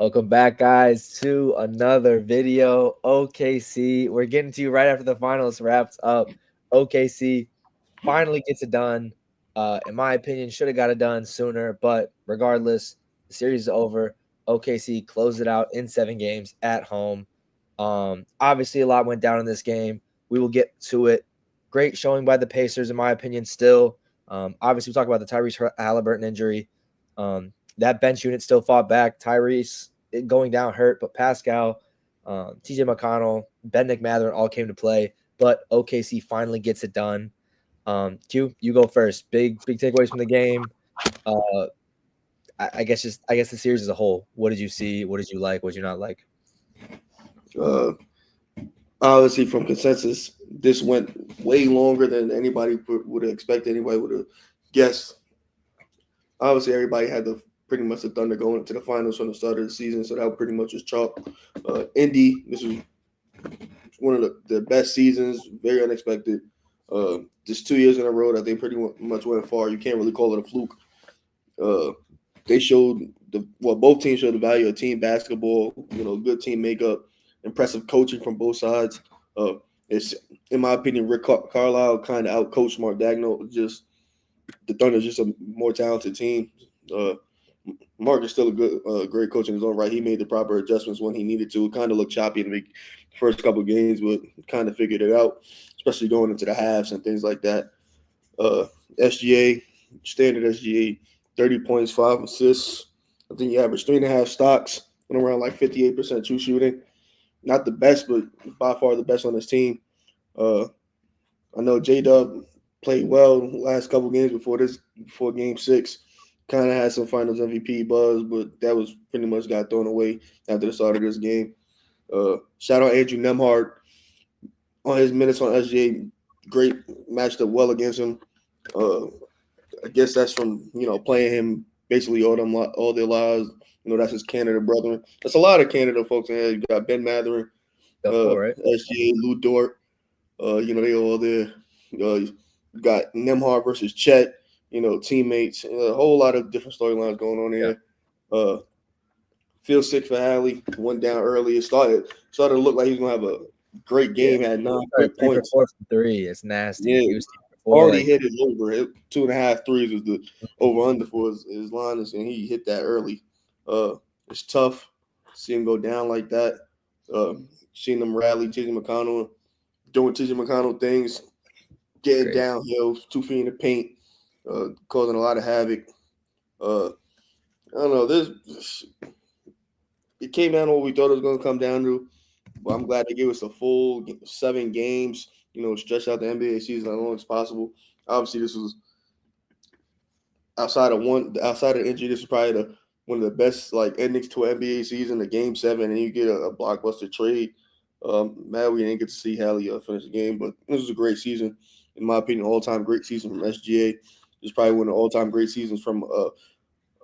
Welcome back, guys, to another video. OKC, we're getting to you right after the finals wraps up. OKC finally gets it done. In my opinion, should have got it done sooner, but regardless, the series is over. OKC closed it out in 7 games at home. Obviously, a lot went down in this game. We will get to it. Great showing by the Pacers, in my opinion, still. Obviously, we talk about the Tyrese Halliburton injury. That bench unit still fought back. Tyrese going down hurt, but Pascal, TJ McConnell, Ben McMather all came to play. But OKC finally gets it done. Q, you go first. Big takeaways from the game. Uh, I guess the series as a whole. What did you see? What did you like? What did you not like? Uh, Obviously, from consensus, this went way longer than anybody would have expected. Anybody would have guessed. Obviously, everybody had pretty much the Thunder going into the finals from the start of the season, so that pretty much was chalk. Indy, this was one of the best seasons, very unexpected. Just 2 years in a row that they pretty much went far. You can't really call it a fluke. They showed both teams showed the value of team basketball. Good team makeup, impressive coaching from both sides. It's in my opinion, Rick Carlisle kind of outcoached Mark Dagnall. Just the Thunder's just a more talented team. Mark is still a great coach in his own right. He made the proper adjustments when he needed to. It kind of looked choppy in the first couple of games, but kind of figured it out, especially going into the halves and things like that. SGA, standard SGA, 30 points, 5 assists. I think he averaged 3.5 stocks and around like 58% true shooting. Not the best, but by far the best on his team. I know J-Dub played well last couple games before Game 6. Kind of had some Finals MVP buzz, but that was pretty much got thrown away after the start of this game. Shout out Andrew Nemhard on his minutes on SGA. Great, matched up well against him. I guess that's from playing him basically all their lives. That's his Canada brother. That's a lot of Canada folks in here. You got Ben Matherin, Right? SGA, Lou Dort. They all there. You got Nemhard versus Chet. Teammates. A whole lot of different storylines going on here. Yeah. Feel sick for Hallie. Went down early. It started to look like he was gonna have a great game. Had 9 quick points. 4 from 3. It's nasty. Yeah. He was Already hit his over. 2.5 threes was the over under for his liners, and he hit that early. It's tough. See him go down like that. Seeing them rally TJ McConnell, doing TJ McConnell things, getting downhill, 2 feet in the paint, causing a lot of havoc. I don't know. It came down to what we thought it was going to come down to, but I'm glad they gave us a full 7 games. Stretch out the NBA season as long as possible. Obviously, this was outside of injury. This is probably one of the best endings to an NBA season. The Game 7, and you get a blockbuster trade. Mad we didn't get to see Hallie finish the game, but this was a great season, in my opinion. All-time great season from SGA. It's probably one of the all-time great seasons from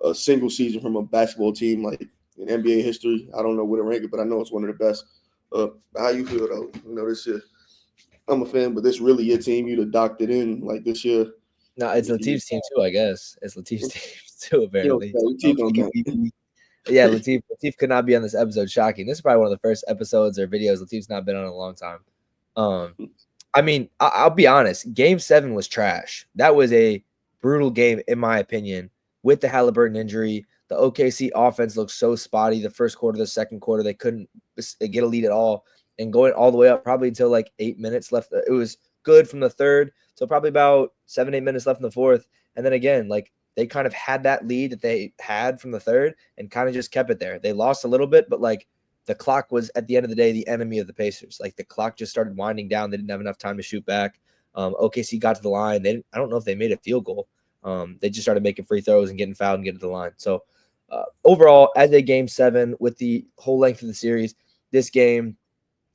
a single season from a basketball team in NBA history. I don't know where to rank it, but I know it's one of the best. How you feel though? This year, I'm a fan, but this really your team. You'd have docked it in this year. No, it's Latif's team too, I guess. It's Latif's team too, apparently. Yeah, Latif could not be on this episode. Shocking. This is probably one of the first episodes or videos Latif's not been on in a long time. I mean, I'll be honest. Game 7 was trash. That was a brutal game, in my opinion. With the Halliburton injury, the OKC offense looked so spotty. The first quarter, the second quarter, they couldn't get a lead at all. And going all the way up probably until 8 minutes left. It was good from the third. So probably about 7-8 minutes left in the fourth. And then again, they kind of had that lead that they had from the third and kind of just kept it there. They lost a little bit, but the clock was at the end of the day the enemy of the Pacers. The clock just started winding down. They didn't have enough time to shoot back. OKC got to the line. I don't know if they made a field goal. They just started making free throws and getting fouled and getting to the line. So overall, as a Game 7 with the whole length of the series, this game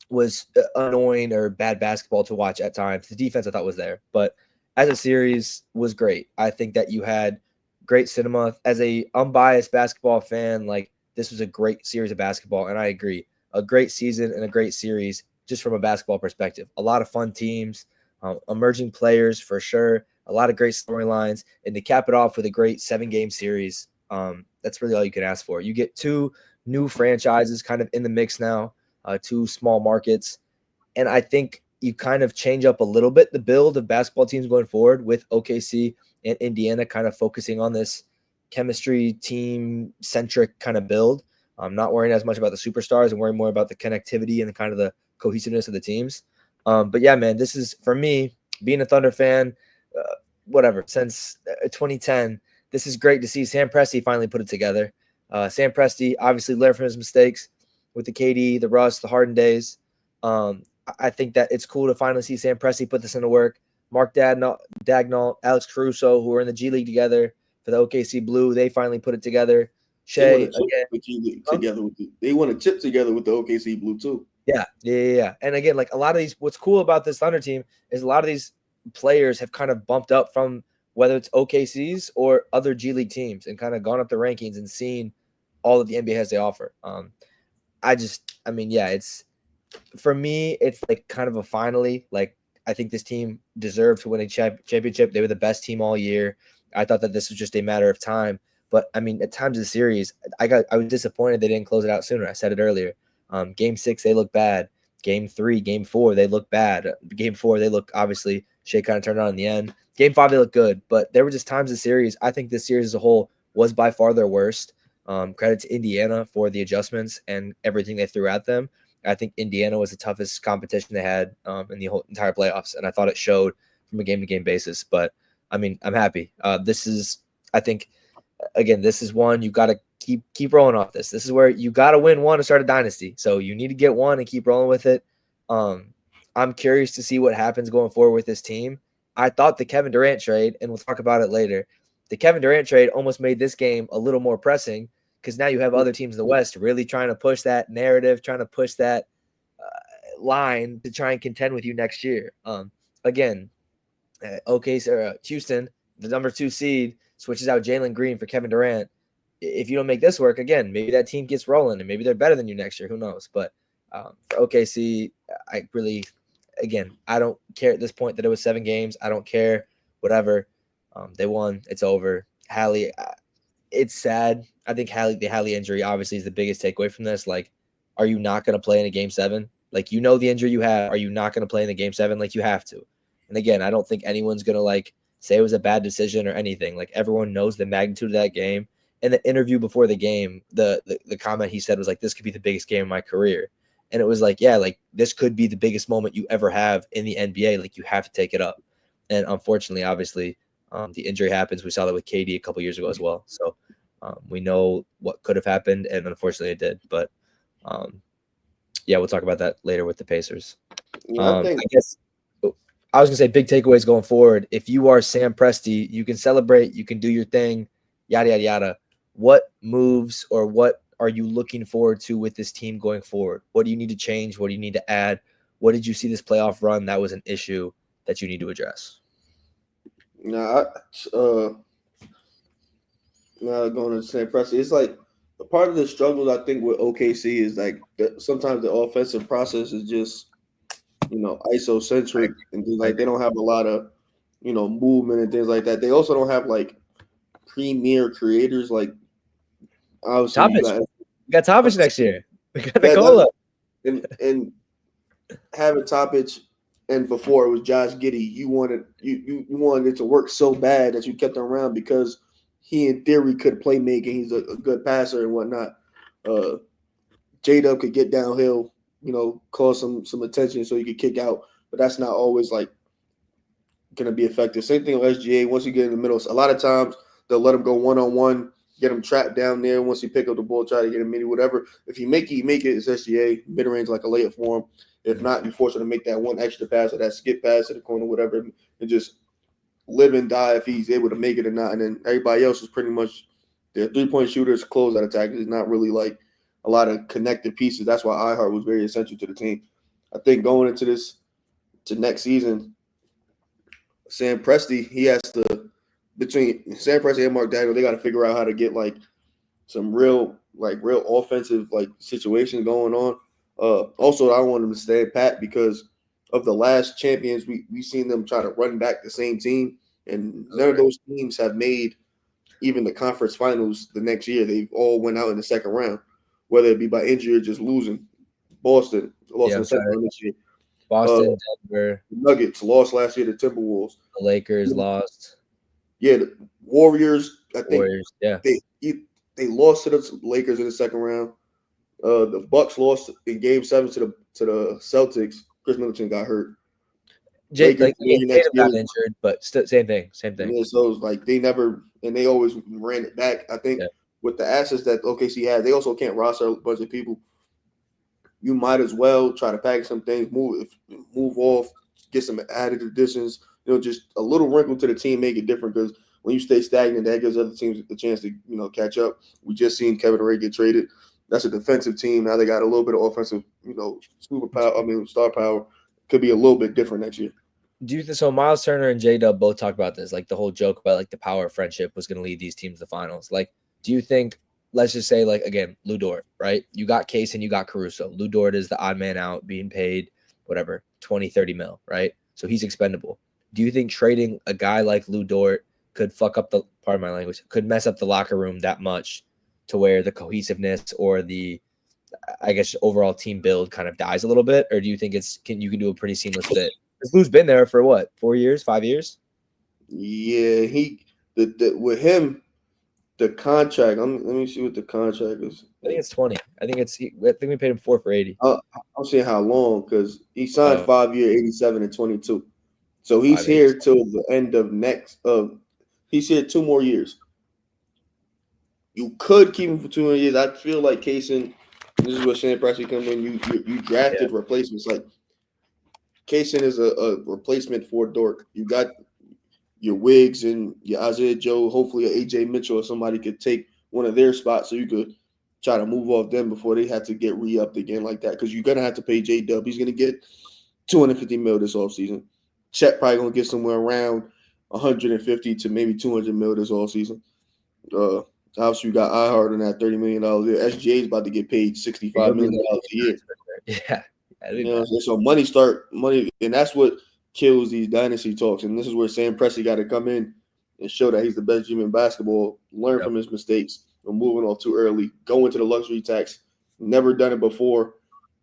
was annoying or bad basketball to watch at times. The defense I thought was there, but as a series was great. I think that you had great cinema. As a unbiased basketball fan, this was a great series of basketball, and I agree. A great season and a great series just from a basketball perspective. A lot of fun teams, emerging players for sure, a lot of great storylines, and to cap it off with a great 7-game series. that's really all you can ask for. You get two new franchises kind of in the mix now, two small markets. And I think you kind of change up a little bit the build of basketball teams going forward with OKC and Indiana kind of focusing on this chemistry team centric kind of build. I'm not worrying as much about the superstars and worrying more about the connectivity and the kind of the cohesiveness of the teams. But yeah, man, this is for me being a Thunder fan, whatever, since 2010. This is great to see Sam Presti finally put it together. Sam Presti obviously learned from his mistakes with the KD, the Russ, the Harden days. I think that it's cool to finally see Sam Presti put this into work. Mark Dagnall, Alex Caruso, who are in the G League together for the OKC Blue, they finally put it together. They Shea want to chip again, the G League together with they want to chip together with the OKC Blue too. yeah. And again, like a lot of these, what's cool about this Thunder team is a lot of these players have kind of bumped up from whether it's OKC's or other G League teams and kind of gone up the rankings and seen all that the NBA has to offer. It's for me, it's like kind of a finally. Like I think this team deserved to win a championship. They were the best team all year. I thought that this was just a matter of time. But I mean, at times of the series, I was disappointed they didn't close it out sooner. I said it earlier. Game 6, they look bad. Game 3, Game 4, they look bad. Game 4, they look obviously Shea kind of turned on in the end. Game 5, they look good. But there were just times of the series. I think this series as a whole was by far their worst. Credit to Indiana for the adjustments and everything they threw at them. I think Indiana was the toughest competition they had in the whole entire playoffs, and I thought it showed from a game-to-game basis. But I mean, I'm happy. This is, I think, again, this is one you got to keep rolling off this. This is where you got to win one to start a dynasty. So you need to get one and keep rolling with it. I'm curious to see what happens going forward with this team. I thought the Kevin Durant trade, and we'll talk about it later. The Kevin Durant trade almost made this game a little more pressing because now you have other teams in the West really trying to push that narrative, trying to push that line to try and contend with you next year. Again, Houston, the number 2 seed, switches out Jalen Green for Kevin Durant. If you don't make this work, again, maybe that team gets rolling and maybe they're better than you next year. Who knows? But for OKC, I don't care at this point that it was 7 games. I don't care. Whatever. They won. It's over. Hallie, it's sad. I think the Hallie injury obviously is the biggest takeaway from this. Like, are you not going to play in a game 7? Like, you know the injury you have. Are you not going to play in the game 7? Like, you have to. And again, I don't think anyone's going to like say it was a bad decision or anything. Like everyone knows the magnitude of that game. And the interview before the game, the comment he said was like, this could be the biggest game of my career. And it was like, yeah, like this could be the biggest moment you ever have in the NBA. Like you have to take it up. And unfortunately, obviously, the injury happens. We saw that with KD a couple years ago as well. So we know what could have happened, and unfortunately it did. But yeah, we'll talk about that later with the Pacers. Yeah, I guess I was gonna say big takeaways going forward. If you are Sam Presti, you can celebrate, you can do your thing, yada yada yada. What moves or what are you looking forward to with this team going forward? What do you need to change? What do you need to add? What did you see this playoff run that was an issue that you need to address? Now, going to Sam Presti, it's like a part of the struggle I think with OKC is like sometimes the offensive process is just isocentric and things like they don't have a lot of movement and things like that. They also don't have like premier creators like obviously we got Topic next year. We got Nikola. And having Topic and before it was Josh Giddey, you wanted it to work so bad that you kept him around because he in theory could play make and he's a good passer and whatnot. J-Dub could get downhill, cause some attention so he could kick out, but that's not always like going to be effective. Same thing with SGA. Once you get in the middle, a lot of times they'll let him go one-on-one, get him trapped down there. Once you pick up the ball, try to get him mini, whatever. If you make it, you make it. It's SGA, mid-range like a layup for him. If not, you force him to make that one extra pass or that skip pass to the corner, whatever, and just live and die if he's able to make it or not. And then everybody else is pretty much their 3-point shooters, closeout attackers. It's not really like a lot of connected pieces. That's why iHeart was very essential to the team. I think going into next season, Sam Presti, he has to between Sam Presti and Mark Dagnall, they got to figure out how to get like some real offensive like situations going on. Also, I want them to stay pat because of the last champions, we seen them try to run back the same team, and none of those teams have made even the conference finals the next year, they all went out in the second round, whether it be by injury or just losing. Boston lost in the second round this year. Boston, Denver, Nuggets lost last year to Timberwolves. the Lakers lost. Yeah, the Warriors. I think Warriors, yeah. they lost to the Lakers in the second round. The Bucks lost in Game 7 to the Celtics. Chris Middleton got hurt. Tatum next year. got injured, but same thing. Yeah, so it's like they never, and they always ran it back. I think with the assets that OKC had, they also can't roster a bunch of people. You might as well try to package some things, move off, get some added additions. Just a little wrinkle to the team, make it different. Because when you stay stagnant, that gives other teams the chance to catch up. We just seen Kevin Durant get traded. That's a defensive team. Now they got a little bit of offensive, star power. Could be a little bit different next year. So Miles Turner and J-Dub both talked about this, like the whole joke about like the power of friendship was going to lead these teams to the finals. Like, do you think, let's just say, like, again, Lou Dort, right? You got Case and you got Caruso. Lou Dort is the odd man out, being paid whatever, 20, 30 mil, right? So he's expendable. Do you think trading a guy like Lou Dort could fuck up pardon my language, could mess up the locker room that much to where the cohesiveness or the, I guess, overall team build kind of dies a little bit? Or do you think you can do a pretty seamless fit? Because Lou's been there for what, 4 years, 5 years? Yeah, with him, the contract. Let me see what the contract is. I think it's 20. I think we paid him 4 for 80. I'm seeing how long, because he signed 5 year, 87 and 22. So he's here till the end of next. He's here 2 more years. You could keep him for 2 more years. I feel like Kaysen. This is where Shannon Pressey comes in. You drafted replacements. Like Kaysen is a replacement for Dort. You got your Wiggs and your Isaiah Joe. Hopefully, an AJ Mitchell or somebody could take one of their spots, so you could try to move off them before they have to get re-upped again like that. Because you're gonna have to pay J-Dub. He's gonna get $250 million this offseason. Chet probably gonna get somewhere around 150 to maybe 200 million this offseason. Obviously, you got iHeart on that $30 million deal. SGA is about to get paid $65 million a year. Yeah. So money, and that's what kills these dynasty talks. And this is where Sam Presti got to come in and show that he's the best GM in basketball, learn from his mistakes, and moving off too early, go into the luxury tax. Never done it before.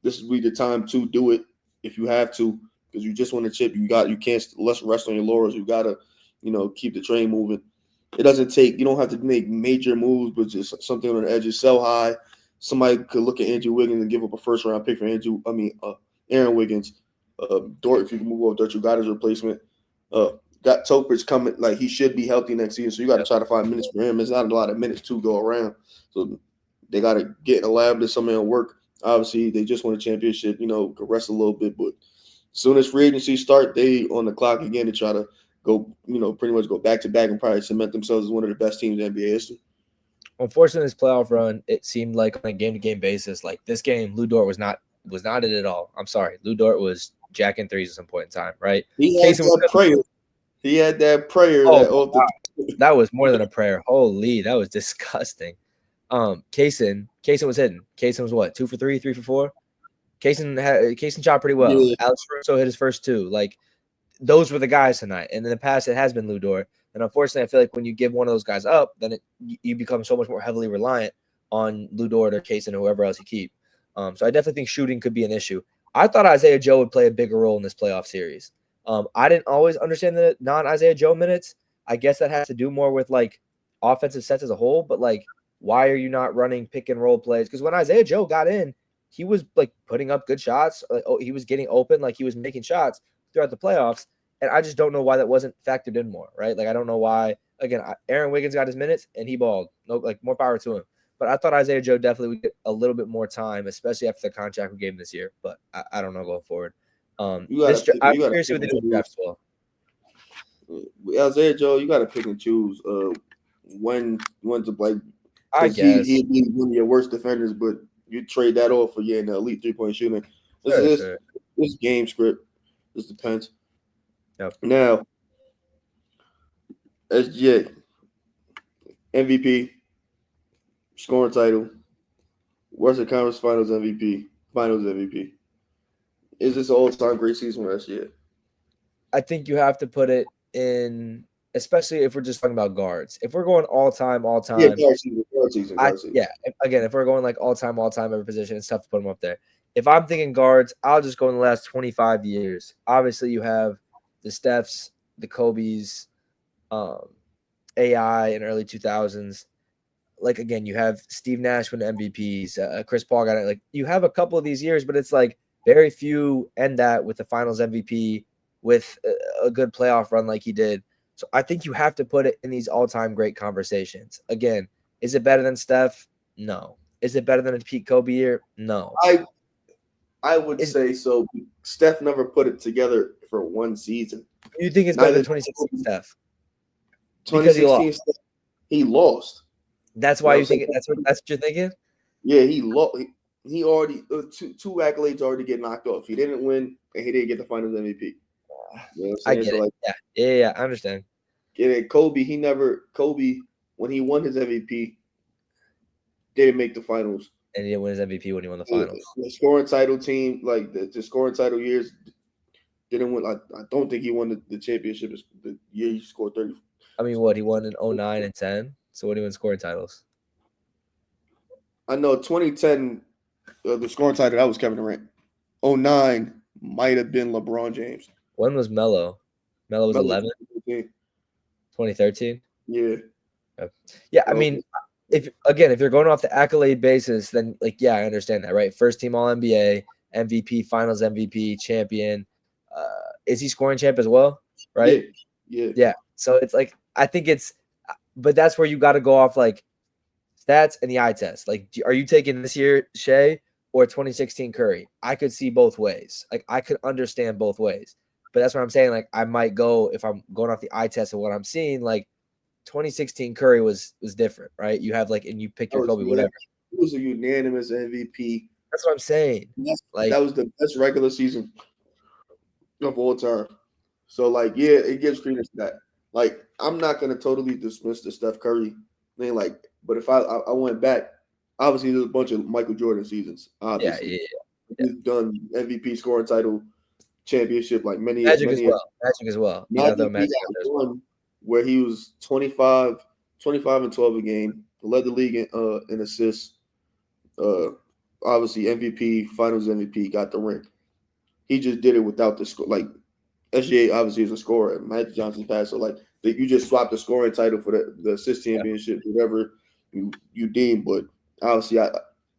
This would be the time to do it if you have to, because you just want to chip. You can't rest on your laurels. You got to, keep the train moving. It doesn't take, you don't have to make major moves, but just something on the edges, sell high. Somebody could look at Andrew Wiggins and give up a first-round pick for Aaron Wiggins. Dort, if you can move off Dort, you got his replacement. Got Topridge coming, like he should be healthy next season, so you got to try to find minutes for him. There's not a lot of minutes to go around, so they got to get in a lab to somebody and work. Obviously, they just won a championship, could rest a little bit, but as soon as free agency start, they on the clock again to try to go, pretty much go back to back and probably cement themselves as one of the best teams in NBA history. Unfortunately, this playoff run, it seemed like on a game-to-game basis, like this game, Lou Dort was not it at all. I'm sorry. Lou Dort was jacking threes at some point in time, right? He had that prayer. He had that prayer. That was more than a prayer. Holy, that was disgusting. Kaysen was hitting. Kaysen was what, 2 for 3, 3 for 4? Kaysen shot pretty well. Yeah. Alex Caruso hit his first 2. Like, those were the guys tonight. And in the past, it has been Lou Dort. And unfortunately, I feel like when you give one of those guys up, then you become so much more heavily reliant on Lou Dort or Kaysen or whoever else you keep. So I definitely think shooting could be an issue. I thought Isaiah Joe would play a bigger role in this playoff series. I didn't always understand the non-Isaiah Joe minutes. I guess that has to do more with, like, offensive sets as a whole. But, like, why are you not running pick-and-roll plays? Because when Isaiah Joe got in, he was, like, putting up good shots. He was getting open. Like, he was making shots throughout the playoffs. And I just don't know why that wasn't factored in more, right? Like, I don't know why. Again, Aaron Wiggins got his minutes, and he balled. No, like, more power to him. But I thought Isaiah Joe definitely would get a little bit more time, especially after the contract we gave him this year. But I don't know going forward. I'm curious with the draft as well. Isaiah Joe, you got to pick and choose when to play. I guess he'd be one of your worst defenders, but you trade that off for getting an elite 3-point shooter. This game script. This depends. Yep. Now, SGA, MVP, scoring title, Western Conference Finals MVP. Is this an all-time great season for SGA? I think you have to put it in especially if we're just talking about guards. If we're going all time, Yeah, guard season. again, if we're going like all time, every position, it's tough to put them up there. If I'm thinking guards, I'll just go in the last 25 years. Obviously, you have the Stephs, the Kobe's, um, AI in early 2000s. Like again, you have Steve Nash win MVPs, Chris Paul got it. Like you have a couple of these years, but it's like very few end that with the Finals MVP with a good playoff run like he did. So I think you have to put it in these all-time great conversations. Again, is it better than Steph? No. Is it better than a Pete Kobe year? No. I would say so. Steph never put it together for one season. You think it's better than 2016 Steph? 2016 Steph, he lost. That's why you think that's what you're thinking? Yeah, he lost. He already two accolades already get knocked off. He didn't win, and he didn't get the Finals MVP. You know what I'm saying? I get it. Like, yeah, I understand. Kobe, when he won his MVP, didn't make the finals. And he didn't win his MVP when he won the finals. The scoring title team, like the scoring title years, didn't win. I don't think he won the championship the year he scored 30. I mean, what? He won in 09 and 10? So what do you win scoring titles? I know 2010, the scoring title, that was Kevin Durant. 09 might have been LeBron James. When was Melo? Melo was 11? 2013? Yeah. Yeah, I mean, if you're going off the accolade basis, then like, yeah, I understand that, right? First team All NBA, MVP, Finals MVP, champion. Is he scoring champ as well? Right? Yeah. So it's like I think but that's where you got to go off like stats and the eye test. Like, are you taking this year Shea or 2016 Curry? I could see both ways. Like, I could understand both ways. But that's what I'm saying. Like, I might go if I'm going off the eye test of what I'm seeing. Like, 2016 Curry was different, right? You have like, and you pick your Kobe, whatever. It was a unanimous MVP. That's what I'm saying. Like that was the best regular season of all time. So like, yeah, it gives credence to that. Like, I'm not gonna totally dismiss the Steph Curry thing. Like, but if I went back, obviously there's a bunch of Michael Jordan seasons. Obviously, he's done MVP scoring title, championship, like many Magic as well. Magic one where he was 25 and 12 a game, led the league in assists. Obviously MVP, Finals MVP, got the ring. He just did it without the score. Like SGA obviously is a scorer. Magic Johnson passed, so like you just swapped the scoring title for the assist championship, whatever you deem. But obviously,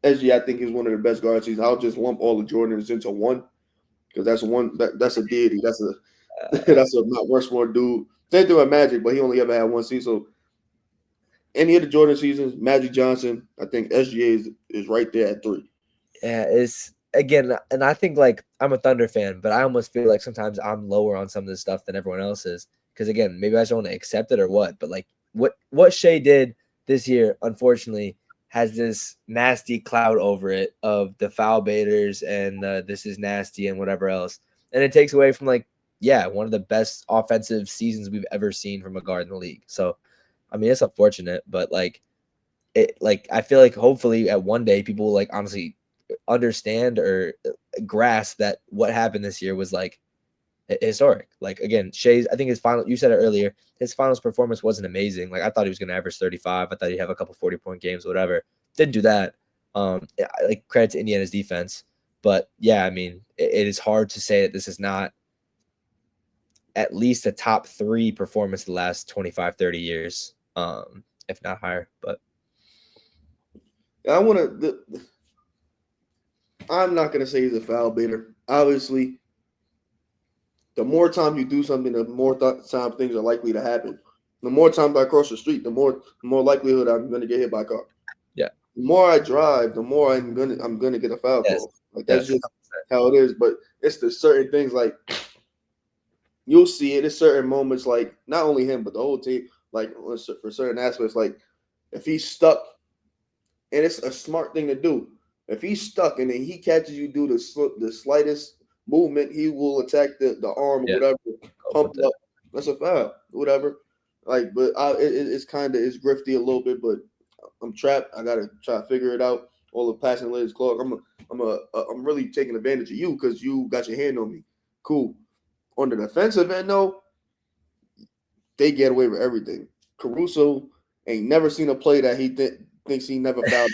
SGA I think is one of the best guard seasons. I'll just lump all the Jordans into one because that's a deity. That's a not worse more dude. They do a Magic, but he only ever had one season. So any of the Jordan seasons, Magic Johnson, I think SGA is right there at 3. Yeah, it's again, and I think like I'm a Thunder fan, but I almost feel like sometimes I'm lower on some of this stuff than everyone else is. Because again, maybe I just want to accept it or what. But like what Shea did this year, unfortunately, has this nasty cloud over it of the foul baiters and this is nasty and whatever else, and it takes away from like one of the best offensive seasons we've ever seen from a guard in the league. So, I mean, it's unfortunate, but like I feel like hopefully at one day people will like honestly understand or grasp that what happened this year was like historic. Like again, Shea's, I think his final, you said it earlier, his finals performance wasn't amazing. Like I thought he was going to average 35. I thought he'd have a couple 40-point games, whatever. Didn't do that. Like credit to Indiana's defense. But yeah, I mean, it is hard to say that this is not at least a top 3 performance the last 25, 30 years, if not higher. But I'm not going to say he's a foul baiter. Obviously, the more time you do something, the more time things are likely to happen. The more times I cross the street, the more likelihood I'm going to get hit by a car. Yeah. The more I drive, the more I'm gonna get a foul call. Like that's just how it is. But it's the certain things like you'll see it at certain moments. Like not only him, but the whole team. Like for certain aspects, like if he's stuck, and it's a smart thing to do. If he's stuck and then he catches you do the slightest movement, he will attack the arm or whatever, pump it up. That's a foul, whatever. Like, but it's grifty a little bit, but I'm trapped. I gotta try to figure it out. All the passing lanes clogged. I'm really taking advantage of you because you got your hand on me. Cool. On the defensive end, though, they get away with everything. Caruso ain't never seen a play that he thinks he never fouled.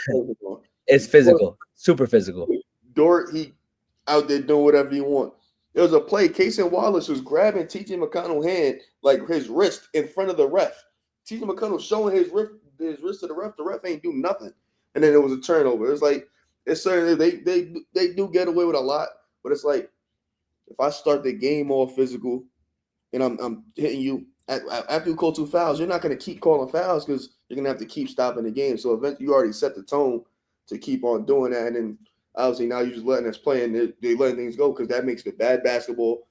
It's physical, super physical. Dort, he out there doing whatever he want. There was a play, Casey Wallace was grabbing T.J. McConnell's hand, like his wrist, in front of the ref. T.J. McConnell showing his wrist to the ref. The ref ain't do nothing, and then it was a turnover. It's like it's certainly they do get away with a lot, but it's like if I start the game all physical and I'm hitting you after you call 2 fouls, you're not going to keep calling fouls because you're going to have to keep stopping the game. So eventually you already set the tone to keep on doing that, and then obviously now you're just letting us play and they're letting things go because that makes it bad basketball.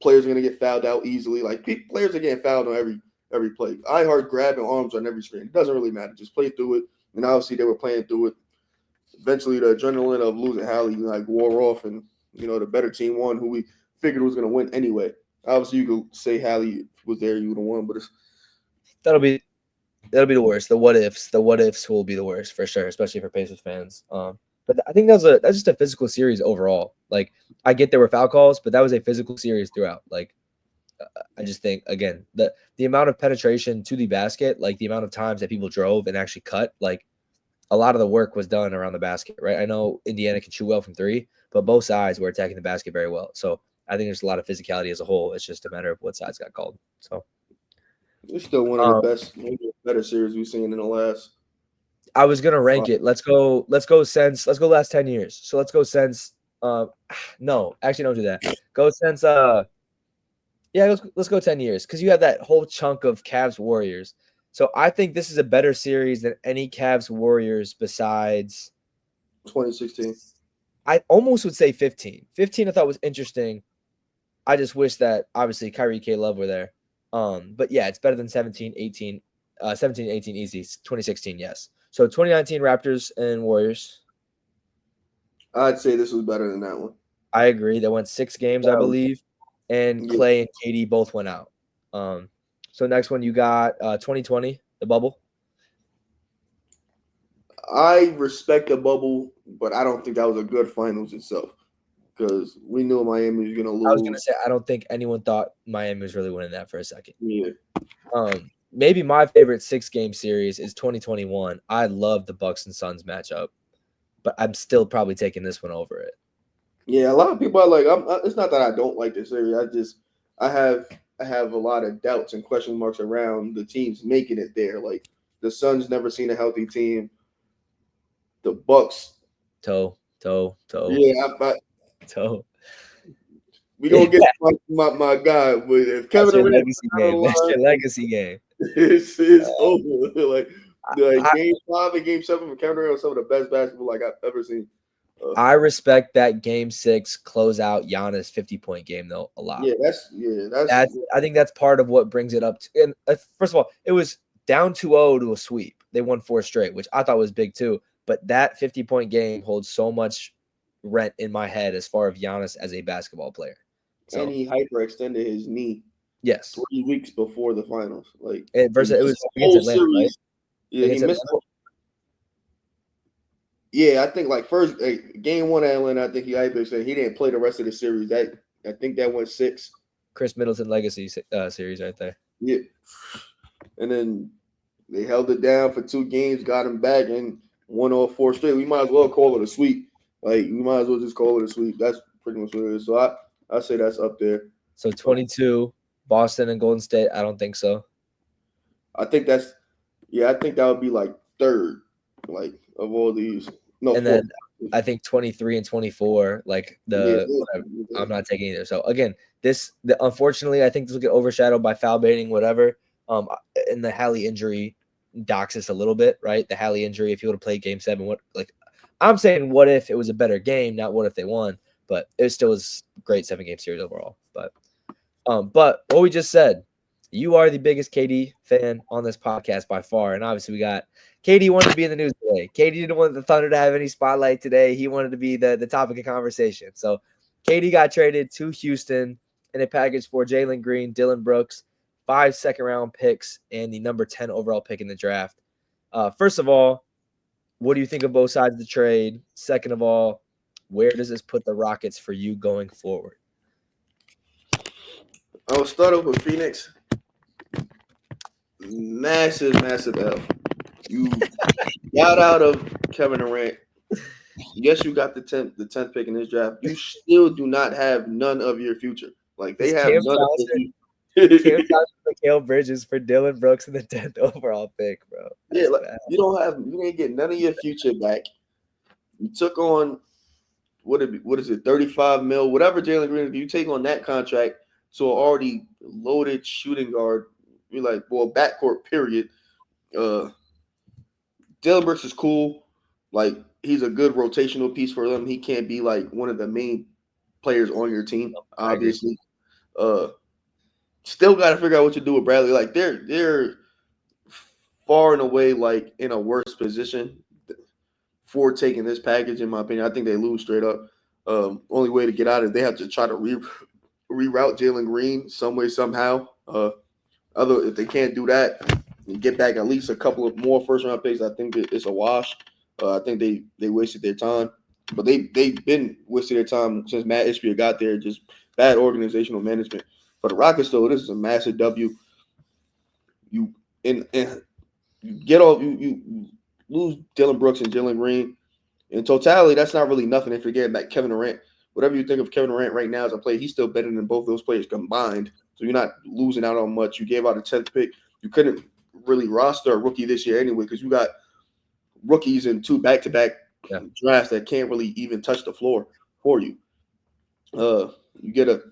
Players are going to get fouled out easily. Like players are getting fouled on every play. I heard grabbing arms on every screen. It doesn't really matter. Just play through it. And obviously they were playing through it. Eventually the adrenaline of losing Hallie like wore off, and the better team won, who we figured was going to win anyway. Obviously, you could say Hallie was there, you would have won, but that'll be the worst. The what ifs will be the worst for sure, especially for Pacers fans. But I think that's just a physical series overall. Like I get there were foul calls, but that was a physical series throughout. Like I just think again the amount of penetration to the basket, like the amount of times that people drove and actually cut, like a lot of the work was done around the basket, right? I know Indiana can shoot well from three, but both sides were attacking the basket very well. So I think there's a lot of physicality as a whole. It's just a matter of what sides got called. So it's still one of the best, maybe better series we've seen in the last. I was gonna rank it. Let's go last 10 years. So let's go since no, actually don't do that. Go since let's go 10 years because you have that whole chunk of Cavs Warriors. So I think this is a better series than any Cavs Warriors besides 2016. I almost would say 15. 15 I thought was interesting. I just wish that obviously Kyrie K. Love were there. But yeah, it's better than 17, 18 easy. 2016, yes. So 2019 Raptors and Warriors. I'd say this was better than that one. I agree. They went 6 games, I believe, and Clay and KD both went out. So next one you got 2020, the bubble. I respect the bubble, but I don't think that was a good finals itself because we knew Miami was going to lose. I was going to say I don't think anyone thought Miami was really winning that for a second. Yeah. Maybe my favorite 6-game series is 2021. I love the Bucks and Suns matchup, but I'm still probably taking this one over it. Yeah, a lot of people are like, it's not that I don't like this series. I have a lot of doubts and question marks around the teams making it there. Like the Suns never seen a healthy team. The Bucks. Toe. Yeah, toe. We gonna get my guy, but if Kevin Durant, that's your legacy game. It's over. like game 5 and game 7 for Kevin Durant was some of the best basketball like I've ever seen. I respect that game 6 closeout Giannis 50-point game though a lot. Yeah, that's I think that's part of what brings it up. And first of all, it was down 2-0 to a sweep. They won 4 straight, which I thought was big too. But that 50-point game holds so much rent in my head as far as Giannis as a basketball player. So, and he hyperextended his knee. Yes, 3 weeks before the finals. Like it was against Atlanta, right? Yeah, he missed. Yeah, I think like first game 1 at Atlanta, I think he hyperextended. He didn't play the rest of the series. I think that went 6. Chris Middleton legacy series right there. Yeah, and then they held it down for 2 games, got him back, and won all 4 straight. We might as well call it a sweep. Like we might as well just call it a sweep. That's pretty much what it is. So I say that's up there. So 22, Boston and Golden State. I don't think so. I think I think that would be like 3rd, like of all these. No, and 4th. Then I think 23 and 24, like I'm not taking either. So again, unfortunately, I think this will get overshadowed by foul baiting, whatever. And the Hallie injury docks us a little bit, right? The Hallie injury, if you would have played game 7, I'm saying what if it was a better game, not what if they won, but it still was a great 7-game series overall. But what we just said, you are the biggest KD fan on this podcast by far. And obviously we got KD wanted to be in the news today. KD didn't want the Thunder to have any spotlight today. He wanted to be the topic of conversation. So KD got traded to Houston in a package for Jalen Green, Dylan Brooks, 5 second-round picks, and the number 10 overall pick in the draft. First of all, what do you think of both sides of the trade? Second of all, where does this put the Rockets for you going forward? I will start off with Phoenix. massive L. You got out of Kevin Durant. Yes, you got the 10th pick in this draft. You still do not have none of your future. Like they It's have Cam none of Johnson, their Cam future. Johnson, Mikal Bridges for Dylan Brooks in the 10th overall pick, bro. Yeah, That's like bad. you ain't get none of your future back. You took on what is it, 35 mil, whatever Jalen Green, you take on that contract to an already loaded shooting guard. You're like, well, backcourt period. Uh Dylan Brooks is cool. Like he's a good rotational piece for them. He can't be like one of the main players on your team, I agree. obviously. Uh Still got to figure out what to do with Bradley. Like they're far and away like in a worse position for taking this package. In my opinion, I think they lose straight up. Only way to get out is they have to try to reroute Jalen Green some way somehow. Other if they can't do that, and get back at least a couple of more first round picks, I think it's a wash. I think they wasted their time, but they've been wasting their time since Matt Ishbia got there. Just bad organizational management. For the Rockets, though, this is a massive W. You and you get off you lose Dylan Brooks and Jalen Green. In totality, that's not really nothing if you're getting back Kevin Durant. Whatever you think of Kevin Durant right now as a player, he's still better than both those players combined. So you're not losing out on much. You gave out a 10th pick. You couldn't really roster a rookie this year anyway because you got rookies in 2 back-to-back drafts that can't really even touch the floor for you. You get a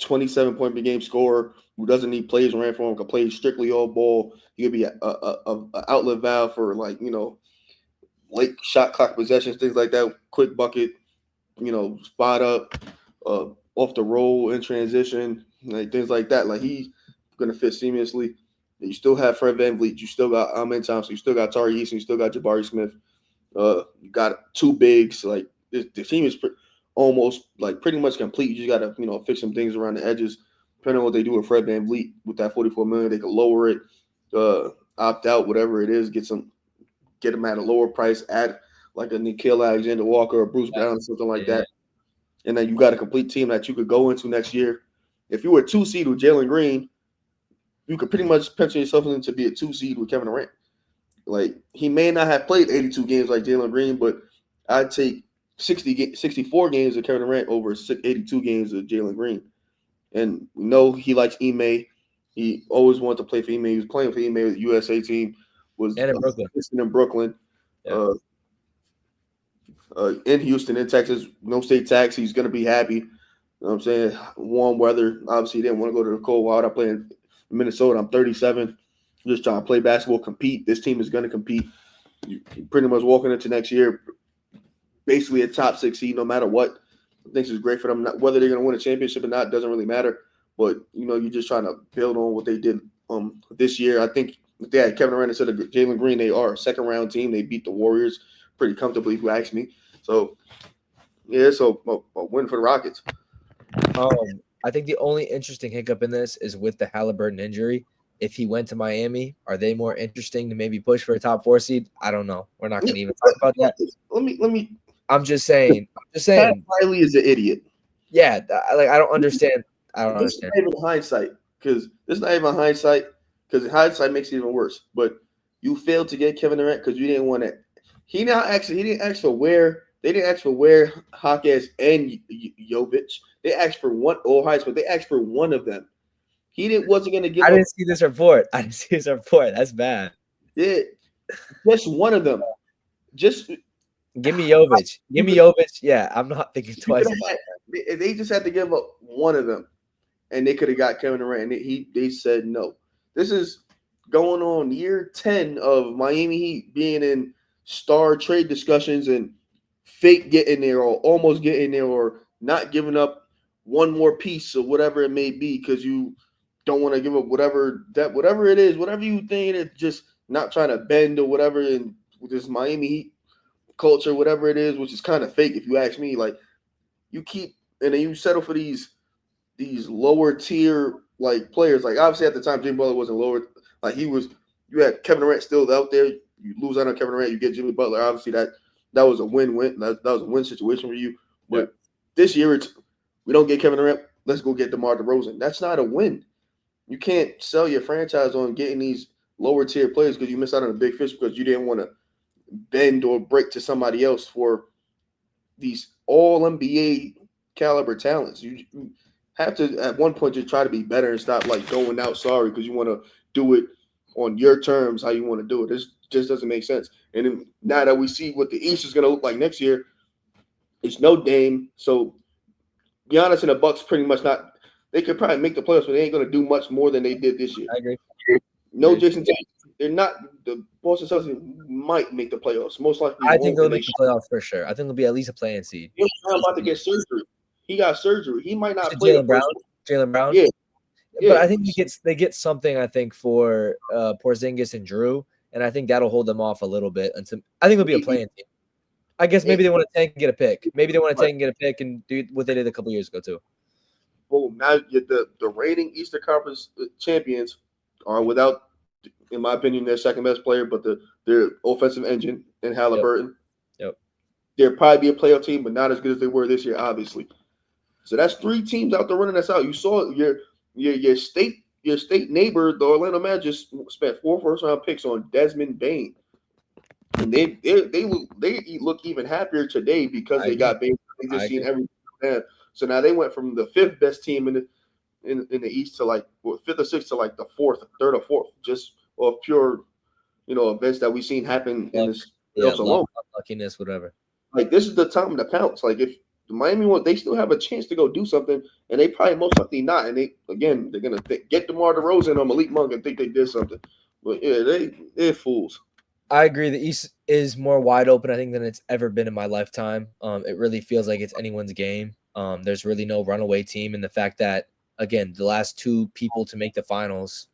27-point per game scorer who doesn't need plays ran for him, can play strictly all ball. You could be a outlet valve for late shot clock possessions, things like that, quick bucket, spot up, off the roll in transition, like things like that. Like he's gonna fit seamlessly. You still have Fred VanVleet, you still got Amen Thompson, you still got Tari Eason, you still got Jabari Smith. You got 2 bigs. Like the team is almost like pretty much complete. You just gotta fix some things around the edges. Depending on what they do with Fred VanVleet with that $44 million, they could lower it, opt out, whatever it is, get them at a lower price, add like a Nickeil Alexander Walker or Bruce Brown or something like that. And then you got a complete team that you could go into next year. If you were a 2 seed with Jalen Green, you could pretty much pencil yourself in to be a 2 seed with Kevin Durant. Like he may not have played 82 games like Jalen Green, but I'd take 64 games of Kevin Durant over 82 games of Jalen Green. And we know he likes Ime. He always wanted to play for Ime. He was playing for Ime with the USA team. Was and in Brooklyn. In Brooklyn. Yeah. In Houston, in Texas, no state tax. He's going to be happy. You know what I'm saying? Warm weather. Obviously, he didn't want to go to the cold. Why would I play in Minnesota? I'm 37. I'm just trying to play basketball, compete. This team is going to compete. You pretty much walking into next year, basically a top 6 seed, no matter what. I think it's great for them. Whether they're going to win a championship or not doesn't really matter. But, you're just trying to build on what they did this year. I think if they had Kevin Durant instead of Jalen Green, they are a second-round team. They beat the Warriors pretty comfortably, if you ask me. So, yeah, so a win for the Rockets. I think the only interesting hiccup in this is with the Halliburton injury. If he went to Miami, are they more interesting to maybe push for a top 4 seed? I don't know. We're not going to even talk about that. Let me. I'm just saying. Pat Riley is an idiot. Yeah, I don't understand. This is not even hindsight because hindsight makes it even worse. But you failed to get Kevin Durant because you didn't want to. He didn't ask for where. They didn't ask for where Hawkes and Jovic. They asked for one or Heisman. They asked for one of them. He wasn't going to give. I didn't see this report. That's bad. Yeah, just one of them. Just give me Jovic. Give me Jovic. Yeah, I'm not thinking twice about that. They just had to give up one of them, and they could have got Kevin Durant. And they said no. This is going on year 10 of Miami Heat being in star trade discussions and fake getting there or almost getting there or not giving up one more piece or whatever it may be because you don't want to give up whatever it is, whatever you think it's just not trying to bend or whatever. And with this Miami Heat culture, whatever it is, which is kind of fake if you ask me, like you keep and then you settle for these lower tier like players. Like obviously at the time Jimmy Butler wasn't lower, like he was. You had Kevin Durant still out there. You lose out on Kevin Durant, you get Jimmy Butler. Obviously that was a win-win. That was a win situation for you. But this year we don't get Kevin Durant. Let's go get DeMar DeRozan. That's not a win. You can't sell your franchise on getting these lower tier players because you miss out on a big fish because you didn't want to bend or break to somebody else for these all NBA caliber talents. You have to at one point just try to be better and stop like going out sorry because you want to do it on your terms how you want to do it. This just doesn't make sense. And then, now that we see what the East is going to look like next year, it's no Dame. So Giannis and the Bucks pretty much not. They could probably make the playoffs, but they ain't going to do much more than they did this year. I agree. No Jason Tatum. They're not. The Boston Celtics might make the playoffs. Most likely, I think they'll make the playoffs for sure. I think they'll be at least a play-in seed. He's about to get surgery. He got surgery. He might not play Jaylen Brown. Jaylen Brown. Yeah. But I think they get something. I think for Porzingis and Drew, and I think that'll hold them off a little bit. Until I think it'll be a play-in team. I guess maybe they want to tank and get a pick. Maybe they want to tank and get a pick and do what they did a couple years ago too. Well, now the reigning Eastern Conference champions are without, in my opinion, their second best player, but their offensive engine in Halliburton. Yep. They'll probably be a playoff team, but not as good as they were this year, obviously. So that's 3 teams out there running us out. You saw your state neighbor, the Orlando Magic, spent 4 first-round picks on Desmond Bane, and they look even happier today because they got Bane. They just seen everything. So now they went from the 5th best team in the East to like 5th or 6th to like the 4th, 3rd or 4th, just of pure, events that we've seen happen in this alone. Luckiness, whatever. Like this is the time to pounce. Like if the Miami they still have a chance to go do something, and they probably most likely not. And they're gonna get DeMar DeRozan or Malik Monk and think they did something. But yeah, they're fools. I agree. The East is more wide open, I think, than it's ever been in my lifetime. It really feels like it's anyone's game. There's really no runaway team, and the fact that again the last 2 people to make the finals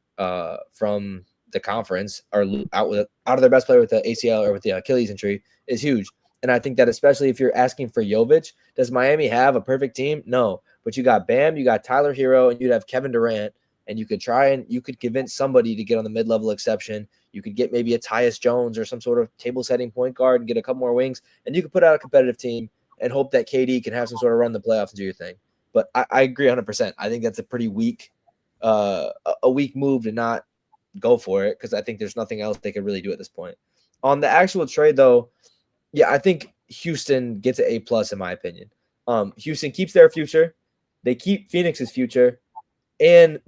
from the conference are out of their best player with the ACL or with the Achilles injury is huge. And I think that especially if you're asking for Jovic, does Miami have a perfect team? No, but you got Bam, you got Tyler Hero, and you'd have Kevin Durant, and you could convince somebody to get on the mid-level exception. You could get maybe a Tyus Jones or some sort of table-setting point guard and get a couple more wings, and you could put out a competitive team and hope that KD can have some sort of run the playoffs and do your thing. But I agree 100%. I think that's a pretty weak move to not go for it because I think there's nothing else they could really do at this point. On the actual trade, though, yeah, I think Houston gets an A+ in my opinion. Houston keeps their future. They keep Phoenix's future. And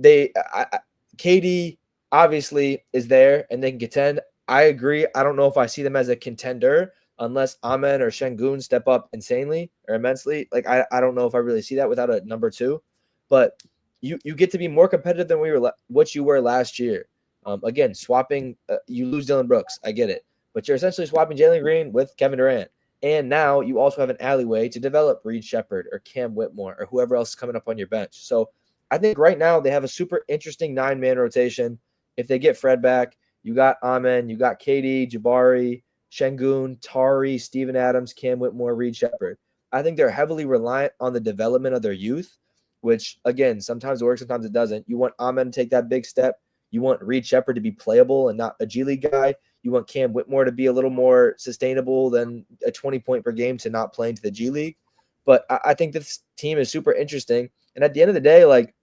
KD obviously is there and they can contend. I agree. I don't know if I see them as a contender unless Amen or Şengün step up insanely or immensely. Like I don't know if I really see that without a number 2. But you get to be more competitive than what you were last year. Again, swapping you lose Dylan Brooks. I get it. But you're essentially swapping Jalen Green with Kevin Durant. And now you also have an alleyway to develop Reed Shepherd or Cam Whitmore or whoever else is coming up on your bench. So I think right now they have a super interesting 9-man rotation. If they get Fred back, you got Amen, you got KD, Jabari, Şengün, Tari, Steven Adams, Cam Whitmore, Reed Shepherd. I think they're heavily reliant on the development of their youth, which, again, sometimes it works, sometimes it doesn't. You want Amen to take that big step. You want Reed Shepherd to be playable and not a G League guy. You want Cam Whitmore to be a little more sustainable than a 20-point per game to not playing to the G League. But I think this team is super interesting. And at the end of the day, like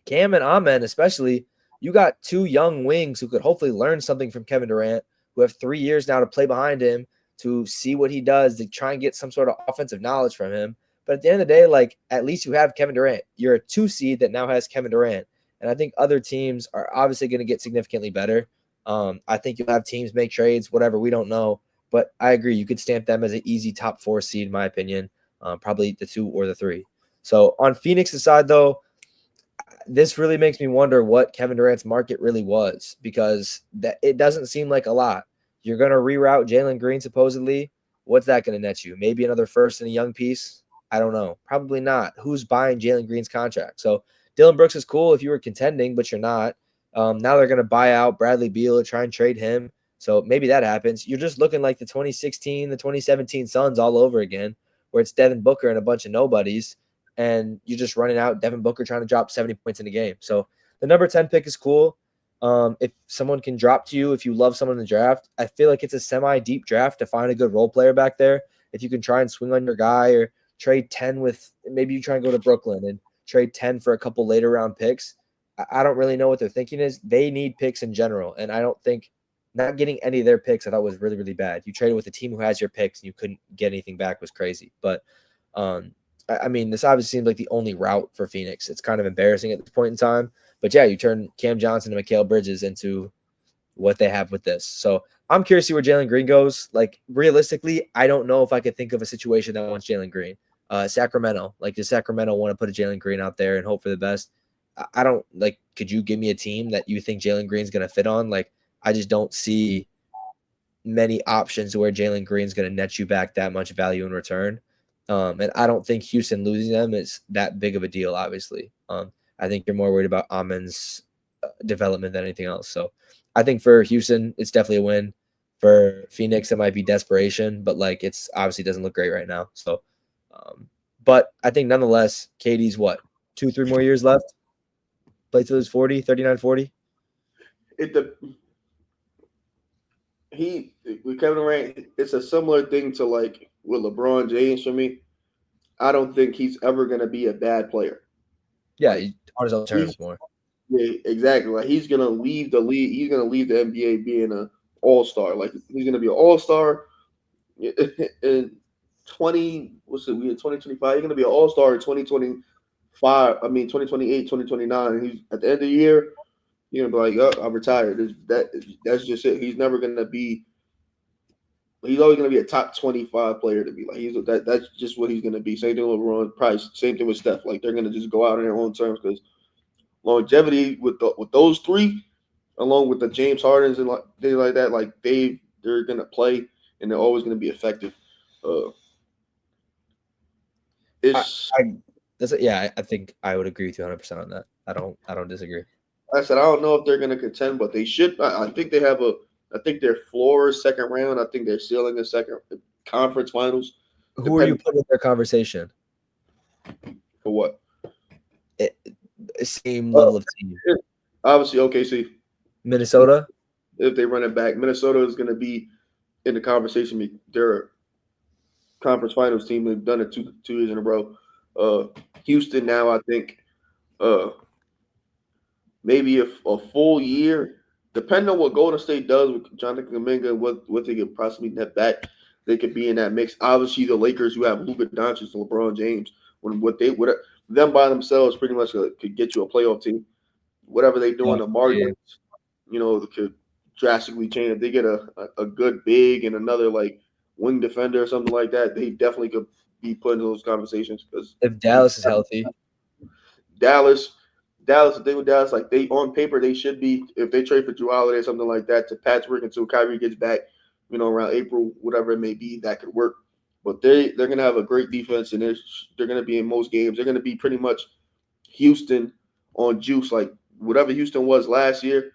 Cam and Amen especially, you got 2 young wings who could hopefully learn something from Kevin Durant, who have 3 years now to play behind him, to see what he does, to try and get some sort of offensive knowledge from him. But at the end of the day, like at least you have Kevin Durant. You're a 2 seed that now has Kevin Durant. And I think other teams are obviously going to get significantly better. I think you'll have teams make trades, whatever, we don't know. But I agree. You could stamp them as an easy top 4 seed, in my opinion, probably the 2 or the 3. So on Phoenix's side, though, this really makes me wonder what Kevin Durant's market really was because it doesn't seem like a lot. You're going to reroute Jalen Green, supposedly. What's that going to net you? Maybe another first and a young piece? I don't know. Probably not. Who's buying Jalen Green's contract? So Dylan Brooks is cool if you were contending, but you're not. Now they're going to buy out Bradley Beal and try and trade him. So maybe that happens. You're just looking like the 2016, the 2017 Suns all over again, where it's Devin Booker and a bunch of nobodies, and you're just running out Devin Booker trying to drop 70 points in a game. So the number 10 pick is cool. If someone can drop to you, if you love someone in the draft, I feel like it's a semi-deep draft to find a good role player back there. If you can try and swing on your guy or trade 10 with – maybe you try and go to Brooklyn and trade 10 for a couple later round picks. I don't really know what their thinking is. They need picks in general, and I don't think not getting any of their picks I thought was really, really bad. You traded with a team who has your picks and you couldn't get anything back was crazy. But I mean, this obviously seems like the only route for Phoenix. It's kind of embarrassing at this point in time. But yeah, you turn Cam Johnson and Mikal Bridges into what they have with this. So I'm curious to see where Jalen Green goes. Like realistically, I don't know if I could think of a situation that wants Jalen Green. Sacramento, like does Sacramento want to put a Jalen Green out there and hope for the best? I don't like. Could you give me a team that you think Jalen Green's going to fit on? Like I just don't see many options where Jalen Green's going to net you back that much value in return. And I don't think Houston losing them is that big of a deal, obviously. I think you're more worried about Amon's development than anything else. So I think for Houston, it's definitely a win. For Phoenix, it might be desperation, but like it's obviously doesn't look great right now. So, but I think nonetheless, KD's what, 2-3 more years left? Play till he's 40, 39, 40? With Kevin Durant, it's a similar thing to like with LeBron James for me. I don't think he's ever going to be a bad player. Yeah, like, on his own terms more. Yeah, exactly. Like he's going to leave the league. He's going to leave the NBA being an all-star. Like he's going to be an all-star in 2025. He's going to be an all-star in 2025. I mean 2028, 2029. He's at the end of the year. You're gonna be like, oh, I'm retired. That's just it. He's never gonna be. He's always gonna be a top 25 player to be like. That's just what he's gonna be. Same thing with LeBron, Price. Same thing with Steph. Like they're gonna just go out on their own terms because longevity with those three, along with the James Hardens and like things like that, like they're gonna play and they're always gonna be effective. I think I would agree with you 100% on that. I don't disagree. I said I don't know if they're going to contend, but they should. I think they have a. I think their floor is second round. I think their ceiling is second conference finals. Who are you putting in their conversation? For what? Same level of team. Obviously, OKC. Minnesota. If they run it back, Minnesota is going to be in the conversation. They're a conference finals team. They've done it two years in a row. Houston now, I think. Maybe a full year, depending on what Golden State does with Jonathan Kuminga and what they could possibly net back, they could be in that mix. Obviously, the Lakers, who have Luka Doncic and LeBron James, them by themselves pretty much could get you a playoff team. Whatever they do in the margins, could drastically change. If they get a good big and another like wing defender or something like that, they definitely could be put in those conversations. Because if Dallas is healthy, Dallas, the thing with Dallas, like they on paper they should be if they trade for Drew Holiday or something like that to Patrick until Kyrie gets back, around April, whatever it may be, that could work. But they're gonna have a great defense and they're gonna be in most games. They're gonna be pretty much Houston on juice, like whatever Houston was last year.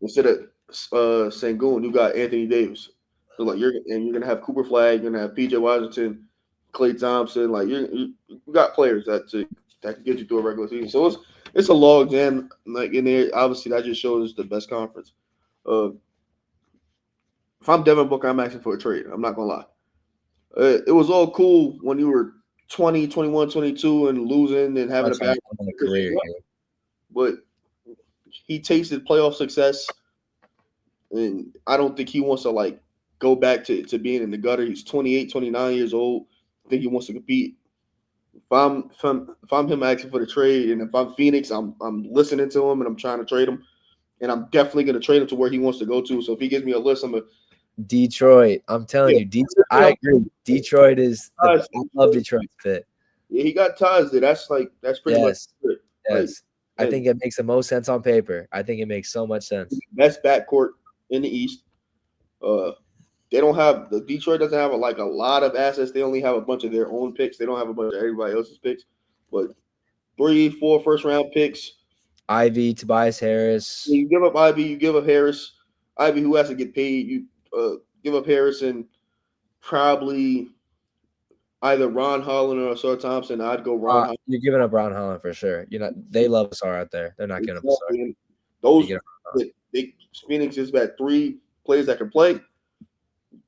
Instead of Sengun, you got Anthony Davis. So like you're gonna have Cooper Flag, you're gonna have PJ Washington, Klay Thompson. Like you got players that can get you through a regular season. So it's a log jam like in there. Obviously, that just shows the best conference. If I'm Devin Booker, I'm asking for a trade. I'm not gonna lie. It was all cool when you were 20, 21, 22 and losing and having a bad career. But he tasted playoff success, and I don't think he wants to like go back to being in the gutter. He's 28, 29 years old. I think he wants to compete. If I'm him asking for the trade, and if I'm Phoenix, I'm listening to him and I'm trying to trade him, and I'm definitely going to trade him to where he wants to go to. So if he gives me a list, I'm Detroit. I'm telling you, Detroit. I agree. Detroit is. I love Detroit's fit. Yeah, he got ties there. That's pretty much it. Yes, I think it makes the most sense on paper. I think it makes so much sense. Best backcourt in the East. They don't have Detroit doesn't have a lot of assets. They only have a bunch of their own picks. They don't have a bunch of everybody else's picks. But 3-4 first round picks. Ivy, Tobias Harris. You give up Ivy, you give up Harris. Ivy, who has to get paid, you give up Harris and probably either Ron Holland or Ausar Thompson. I'd go Ron Holland. You're giving up Ron Holland for sure. They love Ausar out there. They're not giving up Ausar. Phoenix has got 3 players that can play.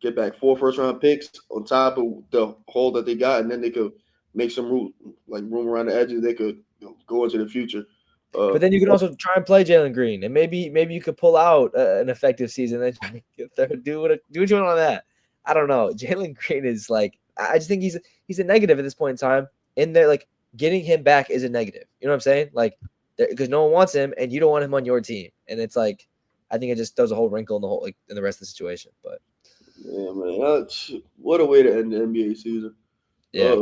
Get back 4 first-round picks on top of the hole that they got, and then they could make some room around the edges. They could go into the future. But then you can also try and play Jalen Green, and maybe you could pull out an effective season. And then do what you want on that. I don't know. Jalen Green is like, I just think he's a negative at this point in time. And they're like, getting him back is a negative. You know what I'm saying? Like, because no one wants him, and you don't want him on your team. And it's like, I think it just throws a whole wrinkle in the whole in the rest of the situation. But yeah, man, what a way to end the NBA season. yeah,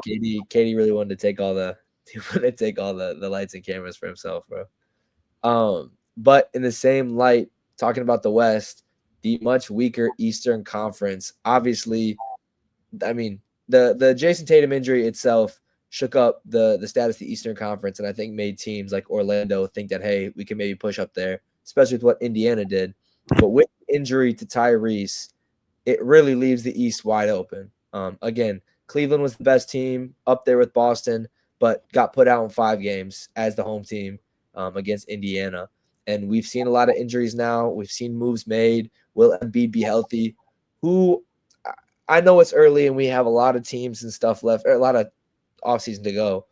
Katie really wanted to take all the lights and cameras for himself, bro. But in the same light, talking about the West, the much weaker Eastern Conference, obviously, I mean, the Jason Tatum injury itself shook up the status of the Eastern Conference, and I think made teams like Orlando think that, hey, we can maybe push up there, especially with what Indiana did. But with injury to Tyrese, it really leaves the East wide open. Again, Cleveland was the best team up there with Boston, but got put out in 5 games as the home team against Indiana. And we've seen a lot of injuries now. We've seen moves made. Will Embiid be healthy? Who I know it's early and we have a lot of teams and stuff left, or a lot of offseason to go.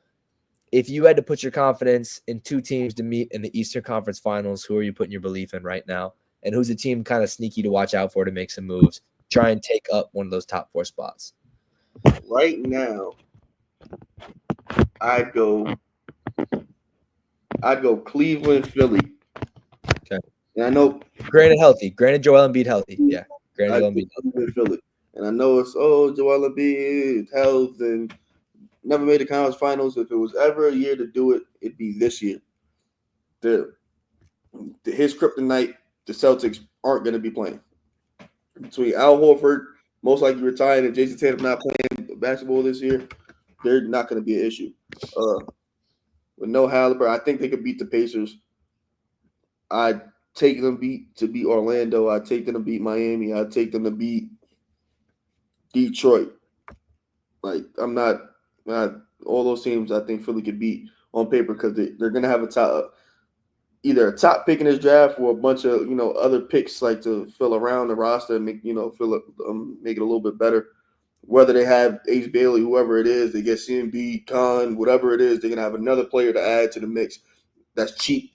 If you had to put your confidence in 2 teams to meet in the Eastern Conference Finals, who are you putting your belief in right now? And who's a team kind of sneaky to watch out for to make some moves, try and take up one of those top 4 spots? Right now, I'd go Cleveland, Philly. Okay. And I know, granted Joel Embiid healthy. Yeah. Granted Joel Embiid. Philly. And I know it's Joel Embiid, health, and never made the conference finals. If it was ever a year to do it, it'd be this year. His kryptonite, the Celtics aren't going to be playing. Between Al Horford, most likely retiring, and Jason Tatum not playing basketball this year, they're not going to be an issue. With no Halliburton, I think they could beat the Pacers. I'd take them to beat Orlando. I'd take them to beat Miami. I'd take them to beat Detroit. Like, I'm not all those teams I think Philly could beat on paper because they're going to have either a top pick in this draft or a bunch of other picks like to fill around the roster and make make it a little bit better. Whether they have Ace Bailey, whoever it is, they get CMB, Khan, whatever it is, they're gonna have another player to add to the mix that's cheap.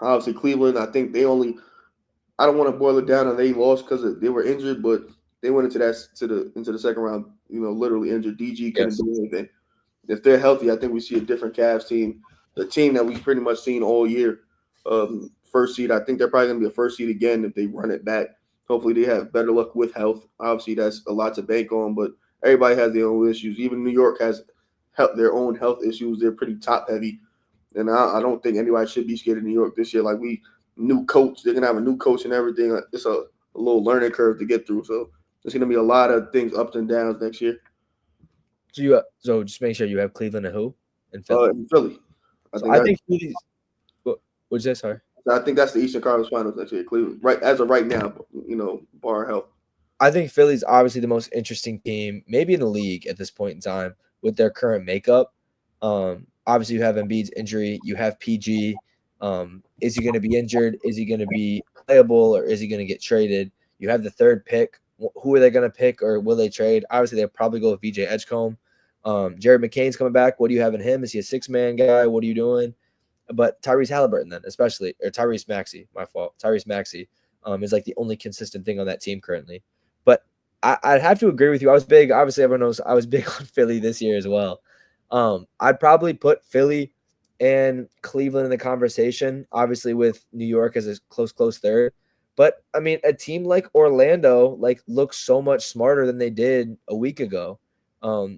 Obviously Cleveland, I think they only. I don't want to boil it down and they lost because they were injured, but they went into the second round, literally injured. DG couldn't do anything. If they're healthy, I think we see a different Cavs team. The team that we've pretty much seen all year. First seed, I think they're probably going to be a first seed again if they run it back. Hopefully they have better luck with health. Obviously, that's a lot to bank on, but everybody has their own issues. Even New York has their own health issues. They're pretty top-heavy, and I don't think anybody should be scared of New York this year. Like, new coach. They're going to have a new coach and everything. It's a little learning curve to get through, so there's going to be a lot of things, ups and downs next year. So just make sure you have Cleveland and who? In Philly. I think Philly's. What's that? Sorry. I think that's the Eastern Conference Finals next year. Cleveland, right as of right now, bar health. I think Philly's obviously the most interesting team, maybe in the league at this point in time with their current makeup. Obviously, you have Embiid's injury. You have PG. Is he going to be injured? Is he going to be playable, or is he going to get traded? You have the 3rd pick. Who are they going to pick, or will they trade? Obviously, they'll probably go with VJ Edgecombe. Jared McCain's coming back. What do you have in him? Is he a 6-man guy? What are you doing? But Tyrese Halliburton then, especially, or Tyrese Maxey, my fault. Tyrese Maxey is like the only consistent thing on that team currently. But I'd have to agree with you. I was big. Obviously, everyone knows I was big on Philly this year as well. I'd probably put Philly and Cleveland in the conversation, obviously with New York as a close 3rd. But, I mean, a team like Orlando looks so much smarter than they did a week ago.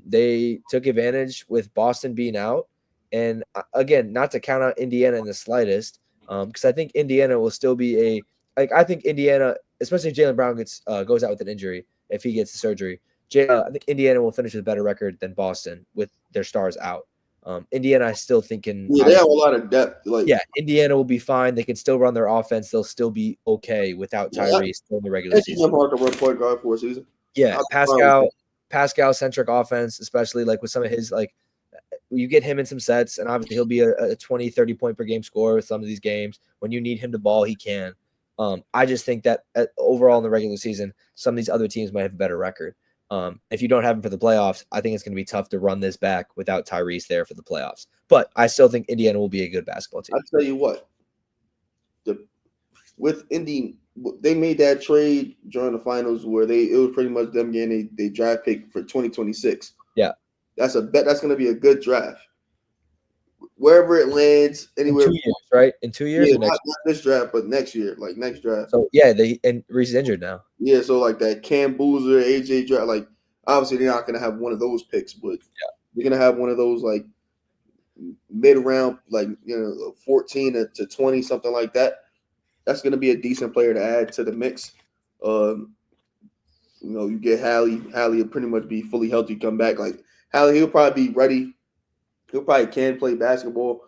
They took advantage with Boston being out. And again, not to count out Indiana in the slightest, because I think Indiana will still be I think Indiana, especially if Jaylen Brown goes out with an injury, if he gets the surgery, I think Indiana will finish with a better record than Boston with their stars out. Indiana, I still think they have a lot of depth. Indiana will be fine. They can still run their offense. They'll still be okay without Tyrese in the regular season. Point guard for a season. Yeah, Pascal centric offense, especially with some of his you get him in some sets, and obviously he'll be a 20, 30 point per game scorer with some of these games. When you need him to ball, he can. I just think that overall in the regular season, some of these other teams might have a better record. If you don't have him for the playoffs, I think it's going to be tough to run this back without Tyrese there for the playoffs. But I still think Indiana will be a good basketball team. I tell you what, with Indy, they made that trade during the finals where it was pretty much them getting a draft pick for 2026. Yeah, that's a bet. That's going to be a good draft. Wherever it lands, anywhere. In 2 years, right? In 2 years, yeah, or next not this draft, but next year, like next draft. So yeah, and Reese is injured now. Yeah, so like that Cam Boozer, AJ draft, like obviously they're not going to have one of those picks, but they're going to have one of those like mid round, like 14 to 20, something like that. That's going to be a decent player to add to the mix. You get Hallie. Hallie will pretty much be fully healthy, come back. Like Hallie, he'll probably be ready. He'll probably can play basketball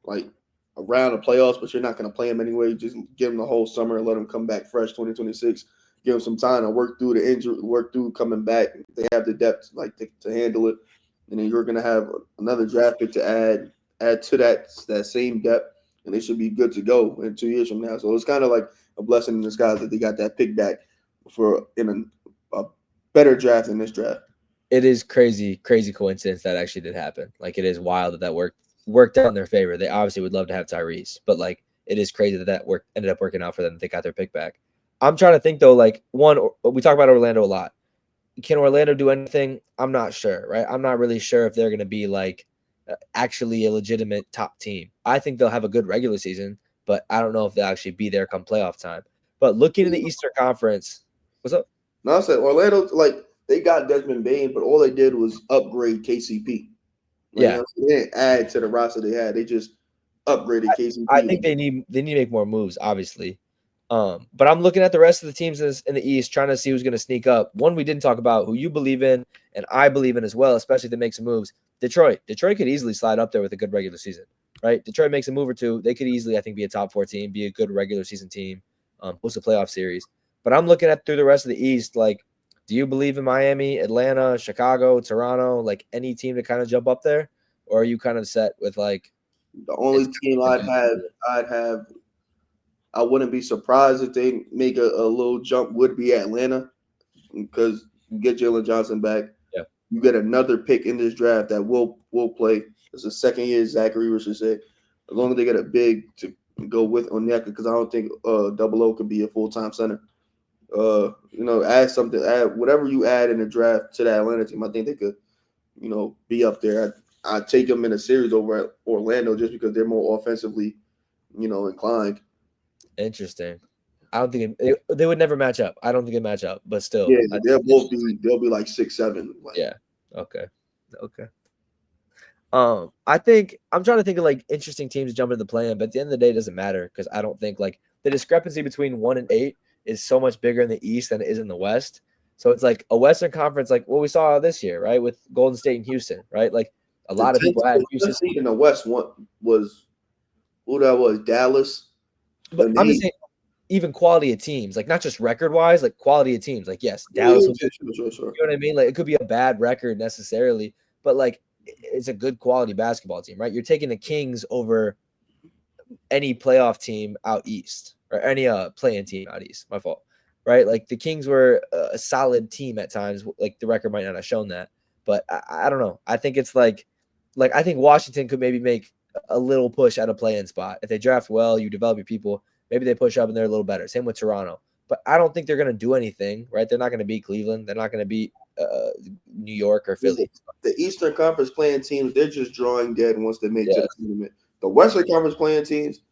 like around the playoffs, but you're not going to play him anyway. Just give him the whole summer and let him come back fresh 2026. Give him some time to work through the injury, work through coming back. They have the depth like to handle it, and then you're going to have another draft pick to add to that same depth, and they should be good to go in 2 years from now. So it's kind of like a blessing in disguise that they got that pick back for in a better draft than this draft. It is crazy coincidence that actually did happen. Like, it is wild that worked out in their favor. They obviously would love to have Tyrese, but like, it is crazy that ended up working out for them. They got their pick back. I'm trying to think though, like, we talk about Orlando a lot. Can Orlando do anything? I'm not sure, right? I'm not really sure if they're going to be like actually a legitimate top team. I think they'll have a good regular season, but I don't know if they'll actually be there come playoff time. But looking in the Eastern Conference, what's up? No, I said Orlando, like, they got Desmond Bane, but all they did was upgrade KCP. Like, they didn't add to the roster they had. They just upgraded KCP. I think they need to make more moves, obviously. But I'm looking at the rest of the teams in the East, trying to see who's going to sneak up. One we didn't talk about, who you believe in, and I believe in as well, especially if they make some moves. Detroit could easily slide up there with a good regular season, right? Detroit makes a move or two. They could easily, I think, be a top 4 team, be a good regular season team, host a playoff series. But I'm looking at through the rest of the East, like, do you believe in Miami, Atlanta, Chicago, Toronto, like any team to kind of jump up there? Or are you kind of set with like the only team I wouldn't be surprised if they make a little jump would be Atlanta, because you get Jalen Johnson back. Yeah. You get another pick in this draft that will play. It's a second year, Zachary Rivers should say. As long as they get a big to go with Onyeka, because I don't think Double O could be a full-time center. Add whatever you add in the draft to that Atlanta team. I think they could, be up there. I'd take them in a series over at Orlando just because they're more offensively, inclined. Interesting. I don't think they would never match up. I don't think they match up, but still, yeah, they'll be like 6'7". Like. Yeah. Okay. I think I'm trying to think of like interesting teams to jump into the play-in, but at the end of the day, it doesn't matter because I don't think like the discrepancy between 1 and 8 is so much bigger in the East than it is in the West. So it's like a Western Conference, like what we saw this year, right, with Golden State and Houston, right? Like a lot of people had Houston in the West. What was who that was? Dallas. But I'm just saying, even quality of teams, like not just record-wise, like quality of teams. Like, yes, Dallas. Sure. You know what I mean? Like, it could be a bad record necessarily, but like it's a good quality basketball team, right? You're taking the Kings over any playoff team out east or any play-in team out east. My fault, right? Like the Kings were a solid team at times. Like the record might not have shown that, but I don't know. I think it's like I think Washington could maybe make a little push at a play-in spot if they draft well. You develop your people. Maybe they push up and they're a little better. Same with Toronto. But I don't think they're going to do anything, right? They're not going to beat Cleveland. They're not going to beat New York or Philly. The Eastern Conference playing teams, they're just drawing dead once they make to the tournament. The Western Conference playing teams,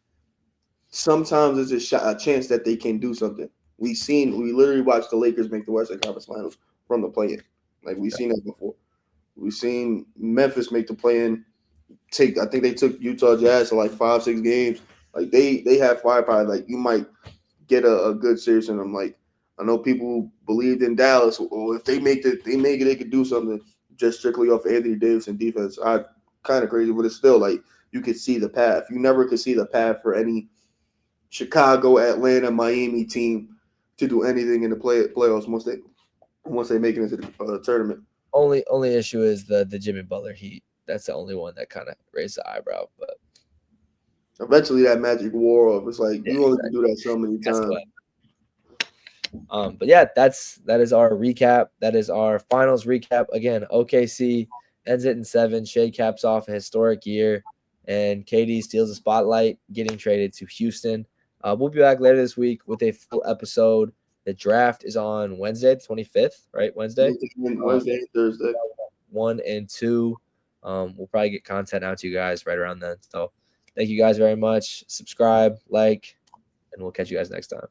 sometimes there's a chance that they can do something. We literally watched the Lakers make the Western Conference Finals from the play-in. Like, we've seen that before. We've seen Memphis make the play-in. I think they took Utah Jazz to like 5-6 games. Like they have firepower. Like, you might get a good series in them. Like, I know people believed in Dallas, or if they make it, they could do something just strictly off Anthony Davis and defense. I kind of crazy, but it's still like you could see the path. You never could see the path for any Chicago, Atlanta, Miami team to do anything in the playoffs once they make it into the tournament. Only issue is the Jimmy Butler heat. That's the only one that kind of raised the eyebrow, but eventually that magic wore off. It's like you only can do that so many times. But yeah, that is our recap. That is our finals recap. Again, OKC ends it in 7. Shea caps off a historic year, and KD steals the spotlight, getting traded to Houston. We'll be back later this week with a full episode. The draft is on Wednesday, the 25th, right? Wednesday, Wednesday and Thursday. 1 and 2. We'll probably get content out to you guys right around then. So thank you guys very much. Subscribe, like, and we'll catch you guys next time.